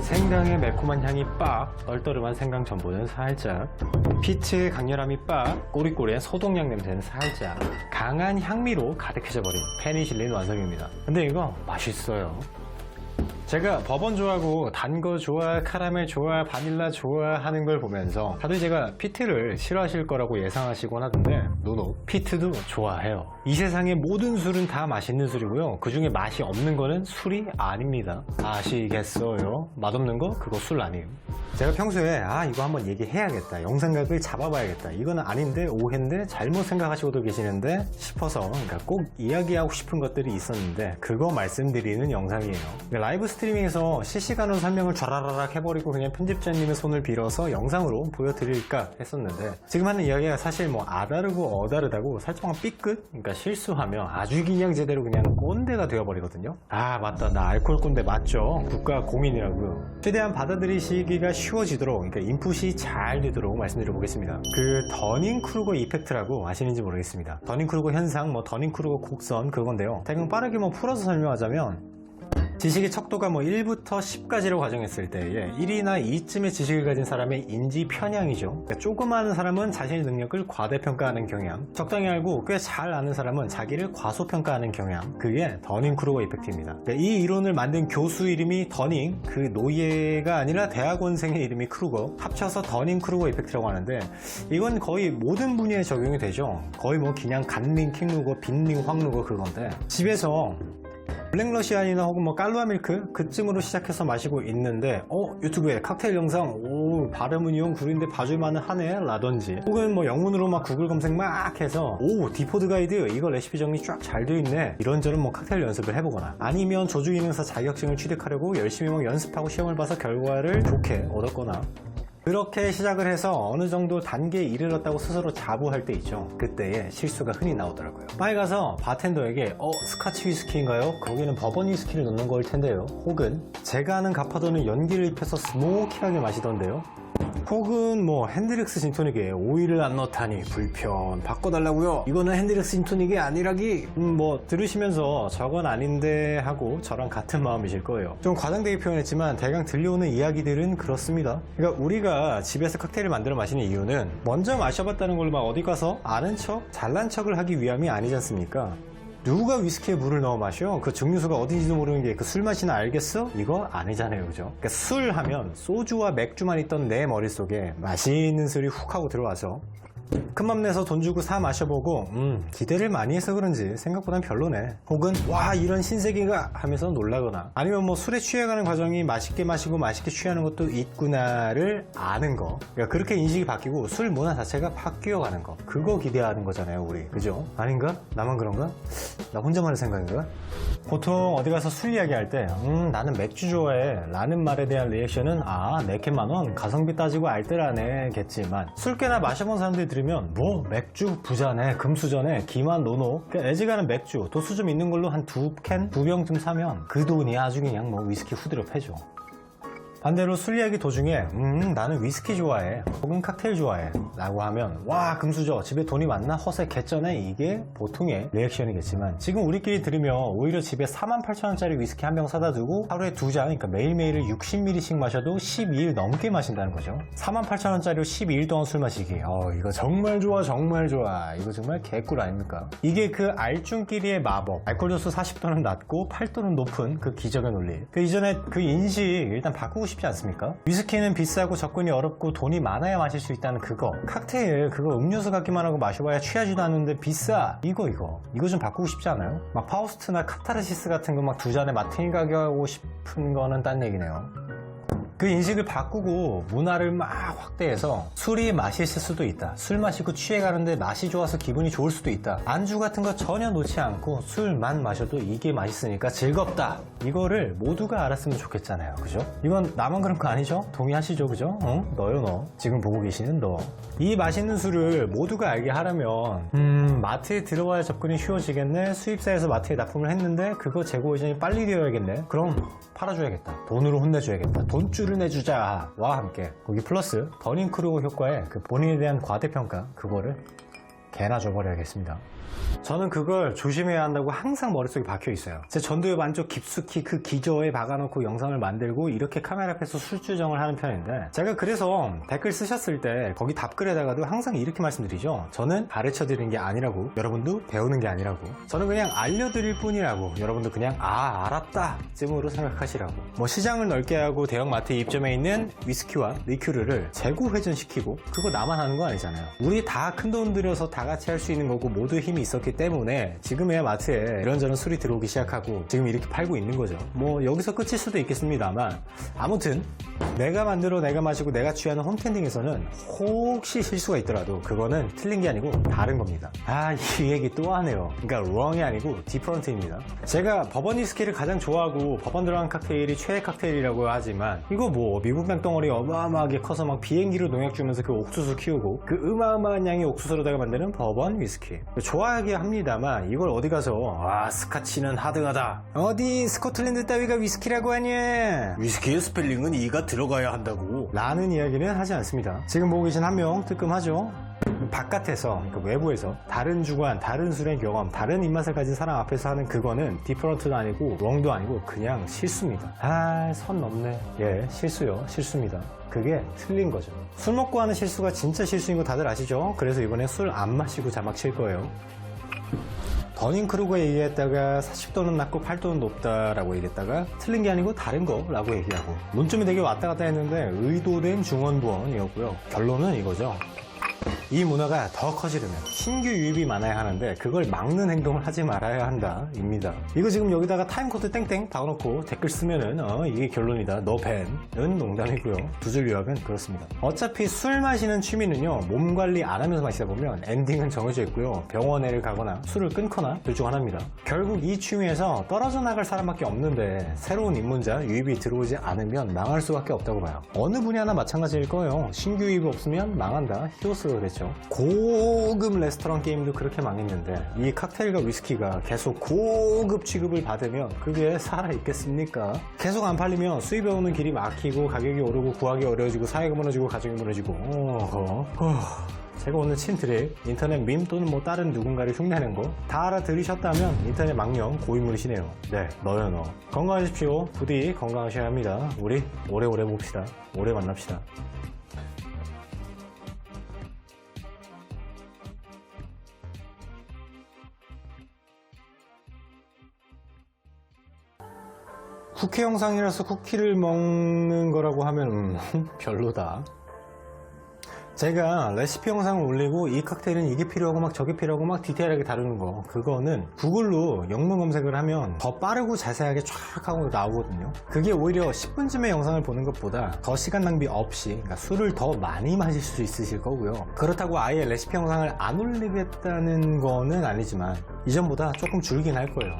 생강의 매콤한 향이 빡, 얼떠름한 생강 전분은 살짝, 피치의 강렬함이 빡, 꼬리꼬리한 소독약 냄새는 살짝, 강한 향미로 가득해져 버린 페니실린 완성입니다. 근데 이거 맛있어요. 제가 버번 좋아하고 단 거 좋아, 카라멜 좋아, 바닐라 좋아 하는 걸 보면서 다들 제가 피트를 싫어하실 거라고 예상하시곤 하던데 노노, 피트도 좋아해요. 이 세상의 모든 술은 다 맛있는 술이고요. 그 중에 맛이 없는 거는 술이 아닙니다. 아시겠어요? 맛없는 거? 그거 술 아니에요. 제가 평소에 이거 한번 얘기해야겠다, 영상각을 잡아봐야겠다, 이거는 아닌데 오해인데 잘못 생각하시고도 계시는데 싶어서 꼭 이야기하고 싶은 것들이 있었는데 그거 말씀드리는 영상이에요. 라이브 스트리밍에서 실시간으로 설명을 촤라라락 해버리고 그냥 편집자님의 손을 빌어서 영상으로 보여드릴까 했었는데 지금 하는 이야기가 사실 뭐 아다르고 어다르다고 살짝만 삐끗? 그러니까 실수하면 아주 그냥 제대로 그냥 꼰대가 되어버리거든요. 아 맞다, 나 알코올 꼰대 맞죠? 국가 공인이라고요. 최대한 받아들이시기가 쉬워지도록, 그러니까 인풋이 잘 되도록 말씀드려 보겠습니다. 그 더닝크루거 이펙트라고 아시는지 모르겠습니다. 더닝크루거 현상, 뭐 더닝크루거 곡선 그건데요. 대강 빠르게 풀어서 설명하자면 지식의 척도가 1부터 10까지로 가정했을 때에 1이나 2쯤의 지식을 가진 사람의 인지 편향이죠. 그러니까 조금 아는 사람은 자신의 능력을 과대평가하는 경향, 적당히 알고 꽤 잘 아는 사람은 자기를 과소평가하는 경향, 그게 더닝크루거 이펙트입니다. 그러니까 이 이론을 만든 교수 이름이 더닝, 그 노예가 아니라 대학원생의 이름이 크루거, 합쳐서 더닝크루거 이펙트라고 하는데 이건 거의 모든 분야에 적용이 되죠. 거의 그냥 간링, 킹루거, 빈링, 황루거 그건데 집에서 블랙러시안이나 혹은 깔루아 밀크 그쯤으로 시작해서 마시고 있는데 유튜브에 칵테일 영상 발음은 영 구린데 봐줄만은 하네 라든지, 혹은 영문으로 구글 검색 막 해서 디포드 가이드 이거 레시피 정리 쫙 잘 되어 있네, 이런저런 칵테일 연습을 해보거나, 아니면 조주기능사 자격증을 취득하려고 열심히 연습하고 시험을 봐서 결과를 좋게 얻었거나, 그렇게 시작을 해서 어느 정도 단계에 이르렀다고 스스로 자부할 때 있죠. 그때에 실수가 흔히 나오더라고요. 바에 가서 바텐더에게 스카치 위스키인가요? 거기는 버번 위스키를 넣는 거일 텐데요. 혹은 제가 아는 가파도는 연기를 입혀서 스모키하게 마시던데요. 혹은 핸드릭스 진토닉에 오일을 안 넣다니 불편, 바꿔달라고요. 이거는 핸드릭스 진토닉이 아니라기. 들으시면서 저건 아닌데 하고 저랑 같은 마음이실 거예요. 좀 과장되게 표현했지만 대강 들려오는 이야기들은 그렇습니다. 그러니까 우리가 집에서 칵테일을 만들어 마시는 이유는 먼저 마셔봤다는 걸로 어디 가서 아는 척, 잘난 척을 하기 위함이 아니지 않습니까? 누가 위스키에 물을 넣어 마셔? 그 증류수가 어딘지도 모르는 게 그 술 맛이나 알겠어? 이거 아니잖아요, 그죠? 그러니까 술 하면 소주와 맥주만 있던 내 머릿속에 맛있는 술이 훅 하고 들어와서 큰맘 내서 돈 주고 사 마셔보고 기대를 많이 해서 그런지 생각보단 별로네, 혹은 와 이런 신세계가 하면서 놀라거나, 아니면 술에 취해가는 과정이 맛있게 마시고 맛있게 취하는 것도 있구나를 아는 거, 그러니까 그렇게 인식이 바뀌고 술 문화 자체가 바뀌어가는 거, 그거 기대하는 거잖아요 우리, 그죠? 아닌가? 나만 그런가? 나 혼자만의 생각인가? 보통 어디 가서 술 이야기할 때 나는 맥주 좋아해 라는 말에 대한 리액션은 내 캔 만원 가성비 따지고 알뜰하네 겠지만, 술 꽤나 마셔본 사람들이 들으면 맥주 부자네, 금수저네, 기만 노노, 그러니까 애지간한 맥주 도수 좀 있는 걸로 한 2캔, 2병쯤 사면 그 돈이 아주 그냥 위스키 후드려 패죠. 반대로 술 이야기 도중에 나는 위스키 좋아해 혹은 칵테일 좋아해 라고 하면 와 금수저 집에 돈이 많나 허세 개쩌네 이게 보통의 리액션이겠지만 지금 우리끼리 들으면 오히려 집에 48,000원짜리 위스키 한 병 사다 두고 하루에 2잔 그러니까 매일매일 60ml씩 마셔도 12일 넘게 마신다는 거죠. 48,000원짜리로 12일 동안 술 마시기 이거 정말 좋아 정말 좋아 이거 정말 개꿀 아닙니까? 이게 그 알중끼리의 마법 알코올 도수 40도는 낮고 8도는 높은 그 기적의 논리 그 이전에 그 인식 일단 바꾸고 싶지 않습니까? 위스키는 비싸고 접근이 어렵고 돈이 많아야 마실 수 있다는 그거 칵테일 그거 음료수 같기만 하고 마셔봐야 취하지도 않는데 비싸 이거 좀 바꾸고 싶지 않아요? 막 파우스트나 카타르시스 같은 거 막 2잔에 마티니 가격하고 싶은 거는 딴 얘기네요. 그 인식을 바꾸고 문화를 막 확대해서 술이 맛있을 수도 있다. 술 마시고 취해가는데 맛이 좋아서 기분이 좋을 수도 있다. 안주 같은 거 전혀 놓지 않고 술만 마셔도 이게 맛있으니까 즐겁다. 이거를 모두가 알았으면 좋겠잖아요. 그죠? 이건 나만 그런 거 아니죠? 동의하시죠? 그죠? 너요 너. 지금 보고 계시는 너. 이 맛있는 술을 모두가 알게 하려면 마트에 들어와야 접근이 쉬워지겠네. 수입사에서 마트에 납품을 했는데 그거 재고 예정이 빨리 되어야겠네. 그럼 팔아줘야겠다. 돈으로 혼내줘야겠다. 돈줄을 내주자와 함께 거기 플러스 더닝크루거 효과에 그 본인에 대한 과대평가 그거를 개나 줘버려야겠습니다. 저는 그걸 조심해야 한다고 항상 머릿속에 박혀 있어요. 제 전도의 만족 깊숙이 그 기저에 박아놓고 영상을 만들고 이렇게 카메라 앞에서 술주정을 하는 편인데 제가 그래서 댓글 쓰셨을 때 거기 답글에다가도 항상 이렇게 말씀드리죠. 저는 가르쳐드리는 게 아니라고 여러분도 배우는 게 아니라고 저는 그냥 알려드릴 뿐이라고 여러분도 그냥 알았다 쯤으로 생각하시라고 뭐 시장을 넓게 하고 대형마트 입점해 있는 위스키와 리큐르를 재고 회전시키고 그거 나만 하는 거 아니잖아요. 우리 다 큰 돈 들여서 다 같이 할 수 있는 거고 모두 힘이 있었기 때문에 지금의 마트에 이런저런 술이 들어오기 시작하고 지금 이렇게 팔고 있는 거죠. 뭐 여기서 끝일 수도 있겠습니다만 아무튼 내가 만들어 내가 마시고 내가 취하는 홈텐딩에서는 혹시 실수가 있더라도 그거는 틀린 게 아니고 다른 겁니다. 이 얘기 또 하네요. 그러니까 wrong이 아니고 different입니다. 제가 버번 위스키를 가장 좋아하고 버번 들어간 칵테일이 최애 칵테일이라고 하지만 이거 뭐 미국 땅덩어리 어마어마하게 커서 막 비행기로 농약 주면서 그 옥수수 키우고 그 어마어마한 양의 옥수수로다가 만드는 버번 위스키 좋아하긴 합니다만 이걸 어디 가서 스카치는 하드하다 어디 스코틀랜드 따위가 위스키라고 하니 위스키의 스펠링은 E가 들어가야 한다고 라는 이야기는 하지 않습니다. 지금 보고 계신 한 명 뜨끔하죠? 바깥에서 그러니까 외부에서 다른 주관, 다른 술의 경험, 다른 입맛을 가진 사람 앞에서 하는 그거는 디퍼런트도 아니고 롱도 아니고 그냥 실수입니다. 선 넘네. 예, 실수요. 실수입니다. 그게 틀린 거죠. 술 먹고 하는 실수가 진짜 실수인 거 다들 아시죠? 그래서 이번에 술 안 마시고 자막 칠 거예요. 더닝크루거 얘기했다가 40도는 낮고 8도는 높다라고 얘기했다가 틀린 게 아니고 다른 거라고 얘기하고 논점이 되게 왔다 갔다 했는데 의도된 중언부언이었고요. 결론은 이거죠. 이 문화가 더 커지려면 신규 유입이 많아야 하는데 그걸 막는 행동을 하지 말아야 한다 입니다. 이거 지금 여기다가 타임코드 땡땡 박아놓고 댓글 쓰면은 이게 결론이다 너 밴은 농담이고요. 두 줄 요약은 그렇습니다. 어차피 술 마시는 취미는요 몸관리 안 하면서 마시다 보면 엔딩은 정해져 있고요. 병원에를 가거나 술을 끊거나 둘 중 하나입니다. 결국 이 취미에서 떨어져 나갈 사람밖에 없는데 새로운 입문자 유입이 들어오지 않으면 망할 수밖에 없다고 봐요. 어느 분야나 마찬가지일 거예요. 신규 유입이 없으면 망한다. 히오스가 그랬죠. 고급 레스토랑 게임도 그렇게 망했는데 이 칵테일과 위스키가 계속 고급 취급을 받으면 그게 살아있겠습니까? 계속 안 팔리면 수입에 오는 길이 막히고 가격이 오르고 구하기 어려워지고 사회가 무너지고 가정이 무너지고 제가 오늘 친 드립 인터넷 밈 또는 뭐 다른 누군가를 흉내낸 거 다 알아들으셨다면 인터넷 망령 고인물이시네요. 네, 너요 너. 건강하십시오. 부디 건강하셔야 합니다. 우리 오래오래 봅시다. 오래 만납시다. 쿠키 영상이라서 쿠키를 먹는 거라고 하면 별로다. 제가 레시피 영상을 올리고 이 칵테일은 이게 필요하고 막 저게 필요하고 막 디테일하게 다루는 거 그거는 구글로 영문 검색을 하면 더 빠르고 자세하게 쫙 하고 나오거든요. 그게 오히려 10분쯤의 영상을 보는 것보다 더 시간 낭비 없이 그러니까 술을 더 많이 마실 수 있으실 거고요. 그렇다고 아예 레시피 영상을 안 올리겠다는 거는 아니지만 이전보다 조금 줄긴 할 거예요.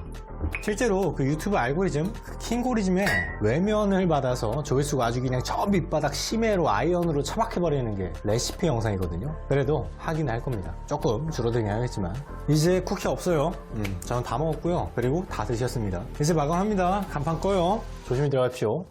실제로 그 유튜브 알고리즘, 킹고리즘에 외면을 받아서 조회수가 아주 그냥 저 밑바닥 심해로 아이언으로 처박혀버리는 게 레시피 영상이거든요. 그래도 하긴 할 겁니다. 조금 줄어들긴 하겠지만 이제 쿠키 없어요. 저는 다 먹었고요. 그리고 다 드셨습니다. 이제 마감합니다. 간판 꺼요. 조심히 들어가십시오.